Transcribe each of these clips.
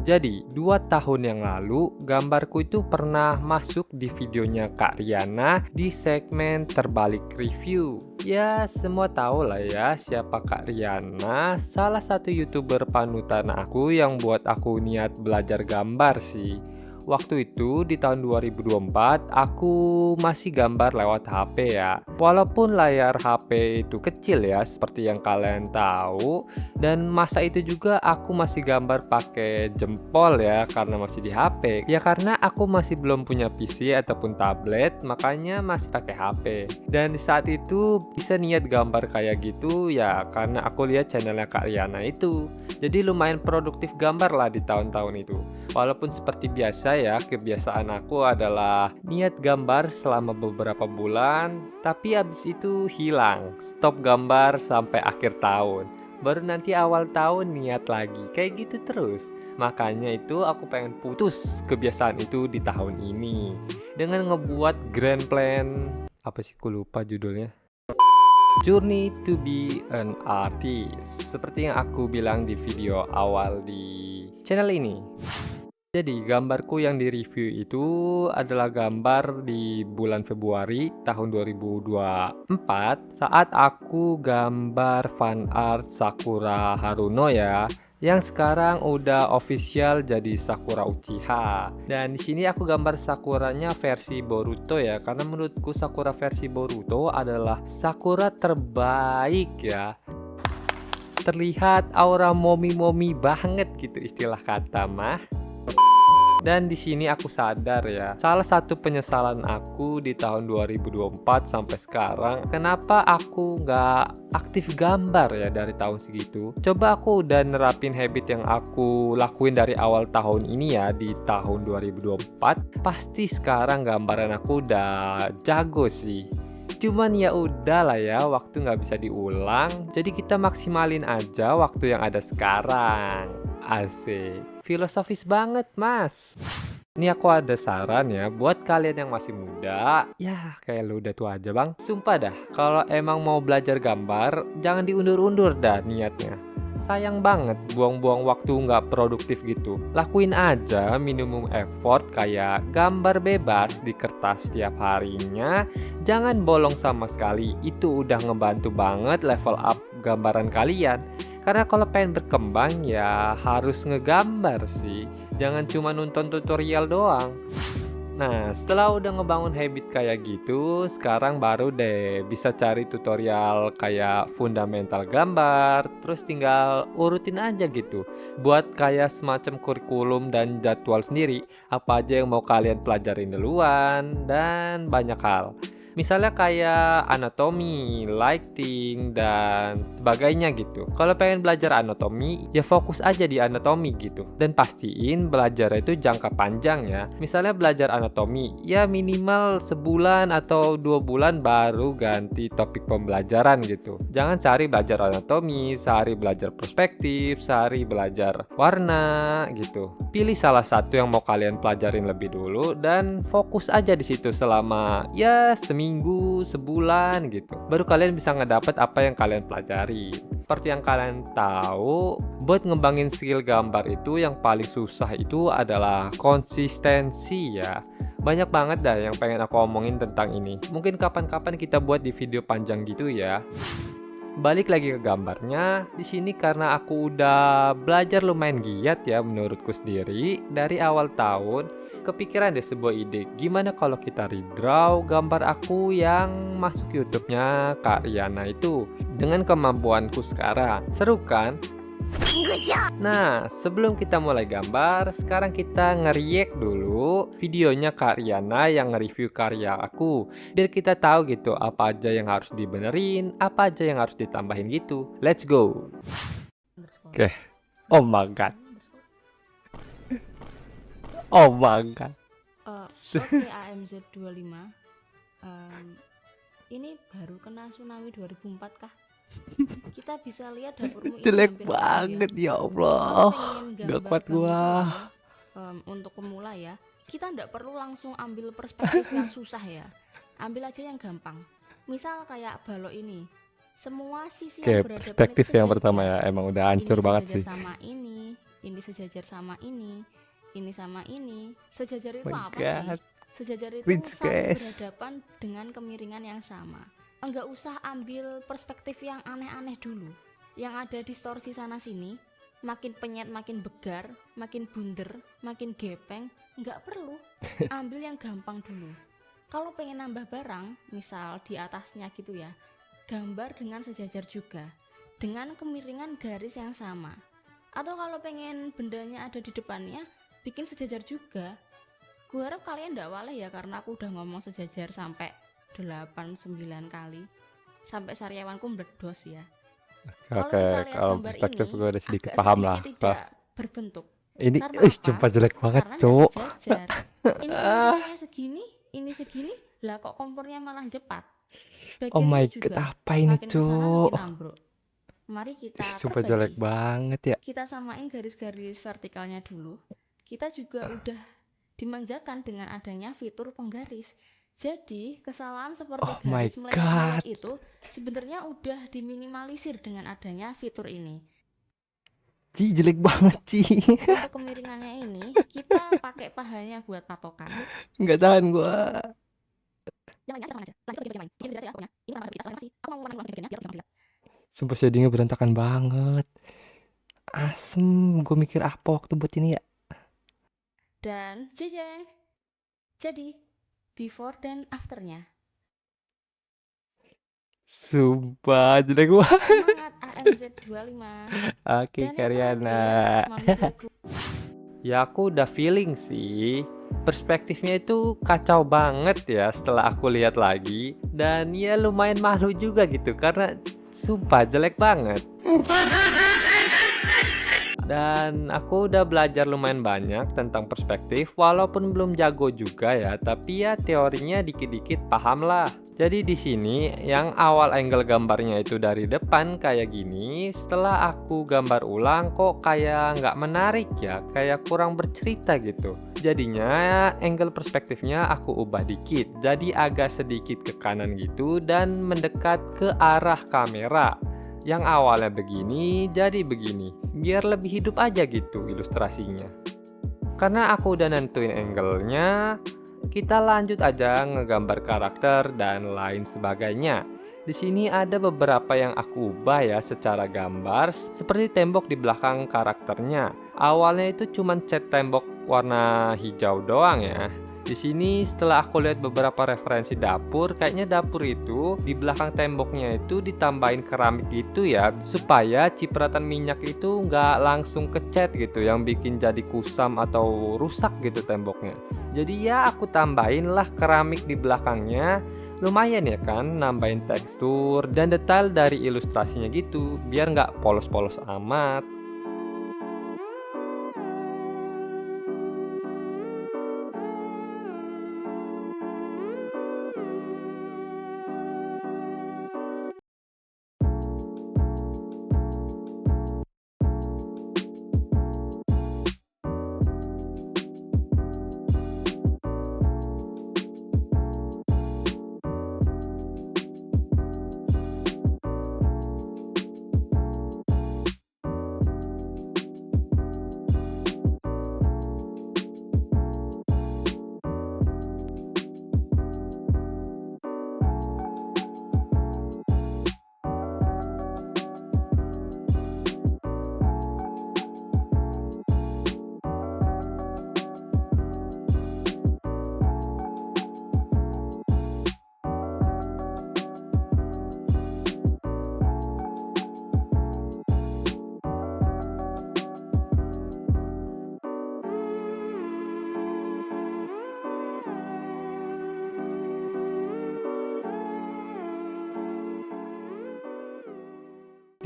Jadi, 2 tahun yang lalu, gambarku itu pernah masuk di videonya Kak Riana di segmen terbalik review. Ya, semua tahu lah ya siapa Kak Riana, salah satu YouTuber panutan aku yang buat aku niat belajar gambar sih. Waktu itu di tahun 2024 aku masih gambar lewat HP ya. Walaupun layar HP itu kecil ya seperti yang kalian tahu, dan masa itu juga aku masih gambar pakai jempol ya karena masih di HP. Ya karena aku masih belum punya PC ataupun tablet, makanya masih pakai HP. Dan di saat itu bisa niat gambar kayak gitu ya karena aku lihat channelnya Kak Riana itu. Jadi lumayan produktif gambar lah di tahun-tahun itu. Walaupun seperti biasa ya, kebiasaan aku adalah niat gambar selama beberapa bulan, tapi habis itu hilang. Stop gambar sampai akhir tahun. Baru nanti awal tahun niat lagi. Kayak gitu terus. Makanya itu aku pengen putus kebiasaan itu di tahun ini. Dengan ngebuat grand plan, apa sih aku lupa judulnya. Journey to be an artist. Seperti yang aku bilang di video awal di channel ini. Jadi gambarku yang di-review itu adalah gambar di bulan Februari tahun 2024 saat aku gambar fan art Sakura Haruno ya, yang sekarang udah official jadi Sakura Uchiha. Dan di sini aku gambar Sakuranya versi Boruto ya, karena menurutku Sakura versi Boruto adalah Sakura terbaik ya. Terlihat aura momi-momi banget gitu istilah kata mah. Dan di sini aku sadar ya, salah satu penyesalan aku di tahun 2024 sampai sekarang, kenapa aku nggak aktif gambar ya dari tahun segitu. Coba aku udah nerapin habit yang aku lakuin dari awal tahun ini ya, di tahun 2024, pasti sekarang gambaran aku udah jago sih. Cuman ya udah lah ya, waktu nggak bisa diulang, jadi kita maksimalin aja waktu yang ada sekarang. Asik, filosofis banget mas. Ini aku ada saran ya buat kalian yang masih muda. Ya kayak lu udah tua aja bang. Sumpah dah, kalau emang mau belajar gambar, jangan diundur-undur dah niatnya. Sayang banget buang-buang waktu nggak produktif gitu. Lakuin aja minimum effort kayak gambar bebas di kertas setiap harinya. Jangan bolong sama sekali, itu udah ngebantu banget level up gambaran kalian. Karena kalau pengen berkembang ya harus ngegambar sih. Jangan cuma nonton tutorial doang. Nah, setelah udah ngebangun habit kayak gitu, sekarang baru deh bisa cari tutorial kayak fundamental gambar, terus tinggal urutin aja gitu. Buat kayak semacam kurikulum dan jadwal sendiri, apa aja yang mau kalian pelajarin duluan, dan banyak hal. Misalnya kayak anatomi, lighting, dan sebagainya gitu. Kalau pengen belajar anatomi, ya fokus aja di anatomi gitu. Dan pastiin belajar itu jangka panjang ya. Misalnya belajar anatomi, ya minimal sebulan atau 2 bulan baru ganti topik pembelajaran gitu. Jangan sehari belajar anatomi, sehari belajar perspektif, sehari belajar warna gitu. Pilih salah satu yang mau kalian pelajarin lebih dulu dan fokus aja di situ selama ya seminggu, sebulan gitu. Baru kalian bisa ngedapat apa yang kalian pelajari. Seperti yang kalian tahu, buat ngembangin skill gambar itu yang paling susah itu adalah konsistensi ya. Banyak banget dah yang pengen aku omongin tentang ini. Mungkin kapan-kapan kita buat di video panjang gitu ya. Balik lagi ke gambarnya, di sini karena aku udah belajar lumayan giat ya menurutku sendiri dari awal tahun, kepikiran deh sebuah ide. Gimana kalau kita redraw gambar aku yang masuk YouTube-nya Kak Riana itu dengan kemampuanku sekarang. Seru kan? Nah, sebelum kita mulai gambar, sekarang kita nge-react dulu videonya Kak Riana yang nge-review karya aku. Biar kita tahu gitu apa aja yang harus dibenerin, apa aja yang harus ditambahin gitu. Let's go. Underscore. Oke. Oh my god. Oh my god. Oke, AMZ25. Ini baru kena tsunami 2004 kah? Kita bisa lihat dapurmu ini Jelek hampir kosong ya. banget ya Kalau Allah. pengen Gak gambar kuat gua. gamblang untuk pemula ya, kita ndak perlu langsung ambil perspektif yang susah ya. Ambil aja yang gampang. Misal kayak balok ini. Semua sisi yang Oke, berhadapan itu perspektif yang pertama sejajar. ya, emang udah Ini hancur banget sejajar sih. sama ini sejajar sama ini sama ini. Sejajar Oh itu my apa sih? god, Sejajar itu cringe saling guys. berhadapan dengan kemiringan yang sama. Enggak usah ambil perspektif yang aneh-aneh dulu. Yang ada distorsi sana sini, makin penyet makin begar, makin bunder, makin gepeng, enggak perlu. Ambil yang gampang dulu. Kalau pengen nambah barang, misal di atasnya gitu ya, gambar dengan sejajar juga, dengan kemiringan garis yang sama. Atau kalau pengen bendanya ada di depannya, bikin sejajar juga. Gue harap kalian ndak waleh ya, karena aku udah ngomong sejajar sampai 8-9 kali. Sampai sariawanku meledos ya. Kalau Oke, kita lihat kalau gambar perspektif ini, gue udah sedikit agak paham lah. sedikit Wah, tidak berbentuk. ini, Karena apa? sumpah jelek banget, Karena ndak cowok. sejajar. Ini kemiringannya segini, ini segini, lah kok kompornya malah cepat. Oh Bagian my ini god, juga apa ini, makin kesana cowok? makin ambruk. Mari kita Sumpah jelek perbaiki. banget ya. Kita samain garis-garis vertikalnya dulu. Kita juga udah dimanjakan dengan adanya fitur penggaris. Jadi kesalahan seperti Oh my garis god. meleot-meleot itu sebenarnya udah diminimalisir dengan adanya fitur ini. Ci, jelek banget, Ci. Untuk kemiringannya ini kita pakai pahanya buat patokan. Nggak tahan gua. Yang lainnya kita sama aja. Lanjut ke yang bikin aja pokoknya. Ini nama kita sih. Aku mau ngulang biar gampang dilihat. Sumpah shadingnya berantakan banget. Asem, gue mikir apa waktu buat ini ya? Dan jejeng. Jadi before dan afternya. Sumpah jelek banget. Semangat AMZ 25. Oke, Dan yang Karyana. terakhir, manusiaku. Ya aku udah feeling sih. Perspektifnya itu kacau banget ya setelah aku lihat lagi. Dan ya lumayan malu juga gitu karena sumpah jelek banget. Dan aku udah belajar lumayan banyak tentang perspektif, walaupun belum jago juga ya, tapi ya teorinya dikit-dikit paham lah. Jadi di sini yang awal angle gambarnya itu dari depan kayak gini, setelah aku gambar ulang kok kayak nggak menarik ya, kayak kurang bercerita gitu. Jadinya angle perspektifnya aku ubah dikit, jadi agak sedikit ke kanan gitu dan mendekat ke arah kamera. Yang awalnya begini jadi begini, biar lebih hidup aja gitu ilustrasinya. Karena aku udah nentuin angle-nya, kita lanjut aja ngegambar karakter dan lain sebagainya. Di sini ada beberapa yang aku ubah ya secara gambar, seperti tembok di belakang karakternya. Awalnya itu cuma cat tembok warna hijau doang ya. Di sini setelah aku lihat beberapa referensi dapur, kayaknya dapur itu di belakang temboknya itu ditambahin keramik gitu ya, supaya cipratan minyak itu nggak langsung kecat gitu, yang bikin jadi kusam atau rusak gitu temboknya. Jadi ya aku tambahin lah keramik di belakangnya. Lumayan ya kan, nambahin tekstur dan detail dari ilustrasinya gitu, biar nggak polos-polos amat.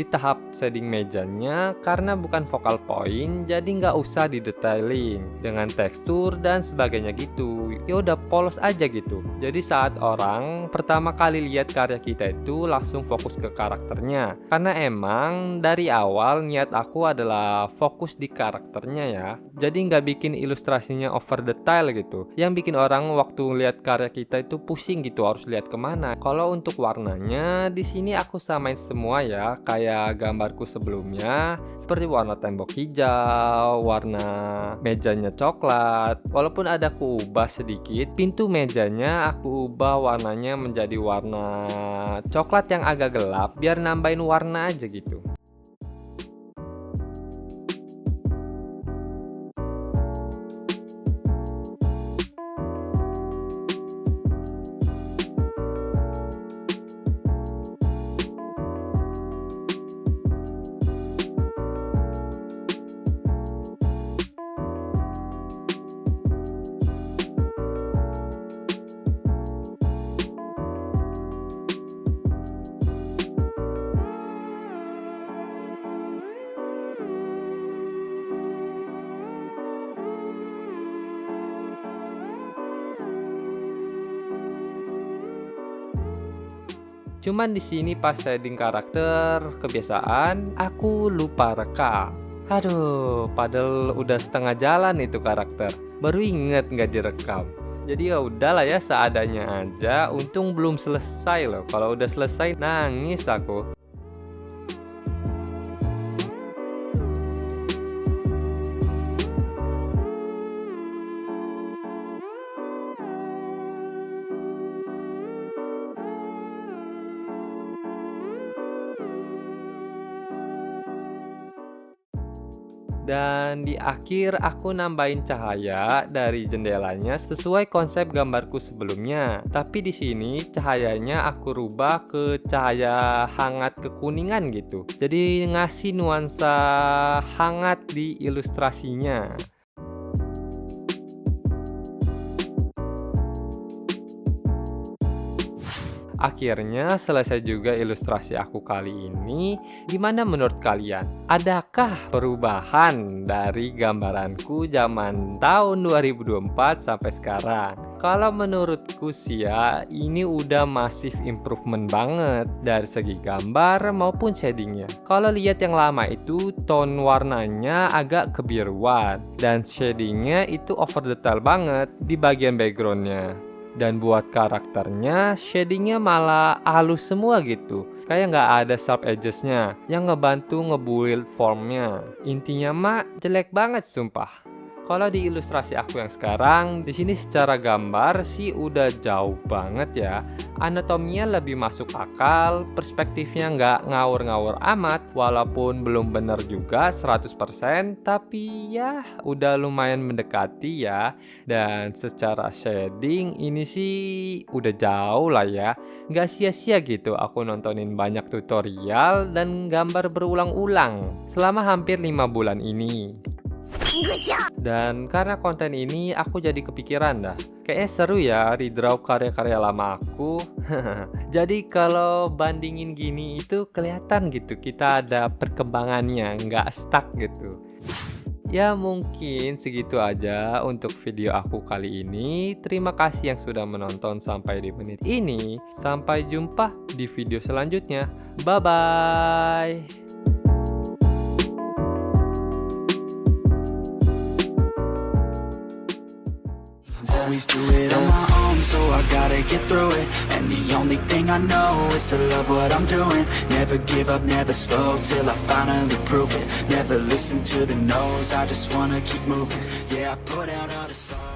di tahap shading mejanya karena bukan focal point, jadi nggak usah didetailing dengan tekstur dan sebagainya gitu. Ya udah polos aja gitu. Jadi saat orang pertama kali lihat karya kita itu langsung fokus ke karakternya. Karena emang dari awal niat aku adalah fokus di karakternya ya. Jadi nggak bikin ilustrasinya over detail gitu. Yang bikin orang waktu lihat karya kita itu pusing gitu, harus lihat kemana. Kalau untuk warnanya di sini aku samain semua ya, kayak gambarku sebelumnya, seperti warna tembok hijau, warna mejanya coklat. Walaupun ada aku ubah sedikit, pintu mejanya aku ubah warnanya menjadi warna coklat yang agak gelap biar nambahin warna aja gitu. Cuman di sini pas shading karakter kebiasaan aku lupa rekam. Aduh, padahal udah setengah jalan itu karakter. Baru inget nggak direkam. Jadi ya udahlah ya seadanya aja. Untung belum selesai loh. Kalau udah selesai nangis aku. Dan di akhir aku nambahin cahaya dari jendelanya sesuai konsep gambarku sebelumnya. Tapi di sini cahayanya aku rubah ke cahaya hangat kekuningan gitu. Jadi ngasih nuansa hangat di ilustrasinya. Akhirnya selesai juga ilustrasi aku kali ini. Gimana menurut kalian? Adakah perubahan dari gambaranku zaman tahun 2024 sampai sekarang? Kalau menurutku sih ya, ini udah massive improvement banget dari segi gambar maupun shadingnya. Kalau lihat yang lama itu tone warnanya agak kebiruan dan shadingnya itu over detail banget di bagian backgroundnya. Dan buat karakternya, shadingnya malah halus semua gitu. Kayak nggak ada sharp edgesnya yang ngebantu ngebuild formnya. Intinya mah jelek banget sumpah. Kalau di ilustrasi aku yang sekarang, di sini secara gambar sih udah jauh banget ya. Anatominya lebih masuk akal, perspektifnya nggak ngawur-ngawur amat, walaupun belum bener juga 100%, tapi ya udah lumayan mendekati ya. Dan secara shading ini sih udah jauh lah ya. Nggak sia-sia gitu aku nontonin banyak tutorial dan gambar berulang-ulang selama hampir 5 bulan ini. Dan karena konten ini aku jadi kepikiran dah, kayaknya seru ya redraw karya-karya lama aku. Jadi kalau bandingin gini itu kelihatan gitu kita ada perkembangannya, nggak stuck gitu. Ya mungkin segitu aja untuk video aku kali ini. Terima kasih yang sudah menonton sampai di menit ini. Sampai jumpa di video selanjutnya. Bye-bye. Always do it on my own, so I gotta get through it. And the only thing I know is to love what I'm doing. Never give up, never slow, till I finally prove it. Never listen to the no's, I just wanna keep moving. Yeah, I put out all the songs.